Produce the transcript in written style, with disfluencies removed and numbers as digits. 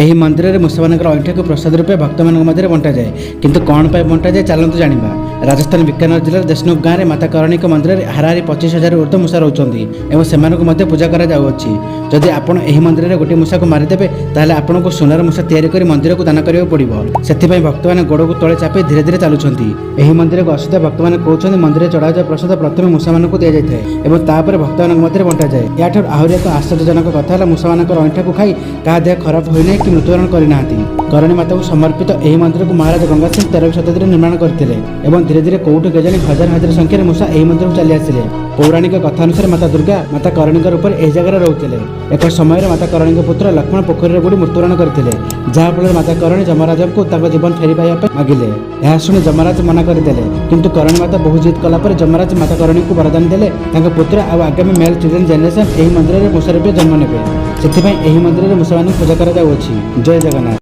ଏହି ମନ୍ଦିରରେ ମୂଷାମାନଙ୍କର ଅଇଁଠାକୁ ପ୍ରସାଦ ରୂପେ ଭକ୍ତମାନଙ୍କ ମଧ୍ୟରେ ବଣ୍ଟାଯାଏ। କିନ୍ତୁ କ'ଣ ପାଇଁ ବଣ୍ଟାଯାଏ ଚାଲନ୍ତୁ ଜାଣିବା। ରାଜସ୍ଥାନ ବିକାନେର ଜିଲ୍ଲାର ଦେଶନୁଖ ଗାଁରେ ମାତା କରଣୀଙ୍କ ମନ୍ଦିରରେ ହାରାହାରି 25,000 ଊର୍ଦ୍ଧ୍ୱ ମୂଷା ରହୁଛନ୍ତି ଏବଂ ସେମାନଙ୍କୁ ମଧ୍ୟ ପୂଜା କରାଯାଉଅଛି। ଯଦି ଆପଣ ଏହି ମନ୍ଦିରରେ ଗୋଟିଏ ମୂଷାକୁ ମାରିଦେବେ ତାହେଲେ ଆପଣଙ୍କୁ ସୁନାର ମୂଷା ତିଆରି କରି ମନ୍ଦିରକୁ ଦାନ କରିବାକୁ ପଡ଼ିବ। ସେଥିପାଇଁ ଭକ୍ତମାନେ ଗୋଡ଼କୁ ତଳେ ଚାପି ଧୀରେ ଧୀରେ ଚାଲୁଛନ୍ତି। ଏହି ମନ୍ଦିରକୁ ଆସୁଥିବା ଭକ୍ତମାନେ କହୁଛନ୍ତି ମନ୍ଦିରରେ ଚଢ଼ାଯାଉଥିବା ପ୍ରସାଦ ପ୍ରଥମେ ମୂଷାମାନଙ୍କୁ ଦିଆଯାଇଥାଏ ଏବଂ ତାପରେ ଭକ୍ତମାନଙ୍କ ମଧ୍ୟରେ ବଣ୍ଟାଯାଏ। ଏହାଠାରୁ ଆହୁରି ଏକ ଆଶ୍ଚର୍ଯ୍ୟଜନକ କଥା ହେଲା ମୂଷାମାନଙ୍କର ଅଇଁଠାକୁ ଖାଇ କାହା ଦେହ ଖରାପ ହୋଇନାହିଁ କି ମୃତ୍ୟୁବରଣ କରିନାହାନ୍ତି। କରଣୀ ମାତାକୁ ସମର୍ପିତ ଏହି ମନ୍ଦିରକୁ ମହାରାଜା ଗଙ୍ଗା ସିଂହ 13ଶ ଶତାବ୍ଦୀରେ ନିର୍ମାଣ କରିଥିଲେ ଏବଂ ଧୀରେ ଧୀରେ କୋଉଠୁ କେଜାଣି ହଜାର ହଜାର ସଂଖ୍ୟାରେ ମୂଷା ଏହି ମନ୍ଦିରକୁ ଚାଲି ଆସିଲେ। ପୌରାଣିକ କଥା ଅନୁସାରେ ମାତା ଦୁର୍ଗା ମାତା କରଣୀଙ୍କ ରୂପରେ ଏହି ଜାଗାରେ ରହୁଥିଲେ। ଏକ ସମୟରେ ମାତା କରଣୀଙ୍କ ପୁତ୍ର ଲକ୍ଷ୍ମଣ ପୋଖରୀରେ ବୁଡ଼ି ମୃତ୍ୟୁବରଣ କରିଥିଲେ, ଯାହାଫଳରେ ମାତା କରଣୀ ଯମରାଜଙ୍କୁ ତାଙ୍କ ଜୀବନ ଫେରି ପାଇବା ପାଇଁ ମାଗିଲେ। ଏହା ଶୁଣି ଯମରାଜ ମନା କରିଦେଲେ, କିନ୍ତୁ କରଣୀ ମାତା ବହୁ ଜିଦ୍ କଲା ପରେ ଯମରାଜ ମାତା କରଣୀଙ୍କୁ ବରଦାନ ଦେଲେ ତାଙ୍କ ପୁତ୍ର ଆଉ ଆଗାମୀ ମେଲ୍ ଚିଲ୍ଡ୍ରେନ୍ ଜେନେରେସନ୍ ଏହି ମନ୍ଦିରରେ ମୂଷା ରୂପେ ଜନ୍ମ ନେବେ। ସେଥିପାଇଁ ଏହି ମନ୍ଦିରରେ ମୂଷାମାନଙ୍କୁ ପୂଜା କରାଯାଉଅଛି। ଜୟ ଜଗନ୍ନାଥ।